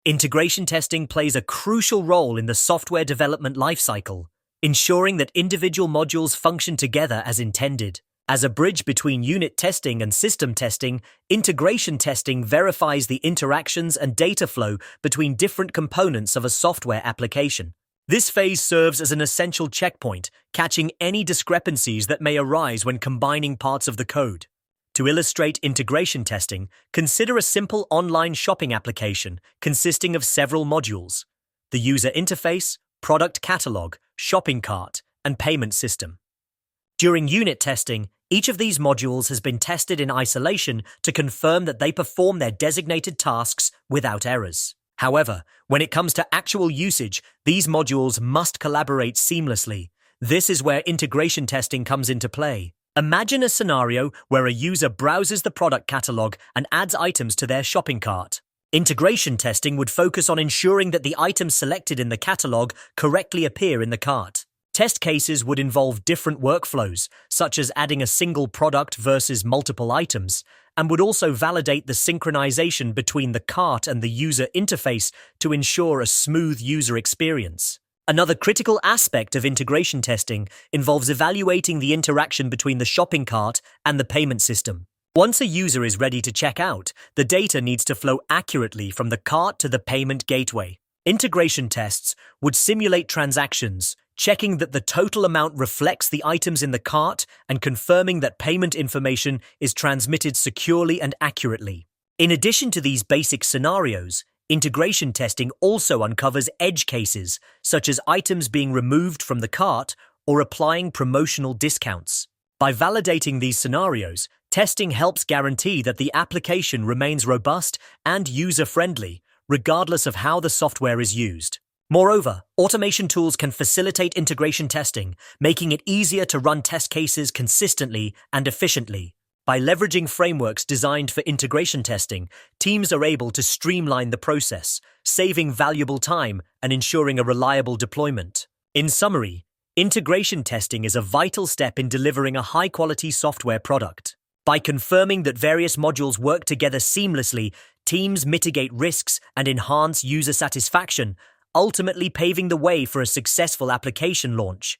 Integration testing plays a crucial role in the software development lifecycle, ensuring that individual modules function together as intended. As a bridge between unit testing and system testing, integration testing verifies the interactions and data flow between different components of a software application. This phase serves as an essential checkpoint, catching any discrepancies that may arise when combining parts of the code. To illustrate integration testing, consider a simple online shopping application consisting of several modules: the user interface, product catalog, shopping cart, and payment system. During unit testing, each of these modules has been tested in isolation to confirm that they perform their designated tasks without errors. However, when it comes to actual usage, these modules must collaborate seamlessly. This is where integration testing comes into play. Imagine a scenario where a user browses the product catalog and adds items to their shopping cart. Integration testing would focus on ensuring that the items selected in the catalog correctly appear in the cart. Test cases would involve different workflows, such as adding a single product versus multiple items, and would also validate the synchronization between the cart and the user interface to ensure a smooth user experience. Another critical aspect of integration testing involves evaluating the interaction between the shopping cart and the payment system. Once a user is ready to check out, the data needs to flow accurately from the cart to the payment gateway. Integration tests would simulate transactions, checking that the total amount reflects the items in the cart and confirming that payment information is transmitted securely and accurately. In addition to these basic scenarios, integration testing also uncovers edge cases, such as items being removed from the cart or applying promotional discounts. By validating these scenarios, testing helps guarantee that the application remains robust and user-friendly, regardless of how the software is used. Moreover, automation tools can facilitate integration testing, making it easier to run test cases consistently and efficiently. By leveraging frameworks designed for integration testing, teams are able to streamline the process, saving valuable time and ensuring a reliable deployment. In summary, integration testing is a vital step in delivering a high-quality software product. By confirming that various modules work together seamlessly, teams mitigate risks and enhance user satisfaction, ultimately paving the way for a successful application launch.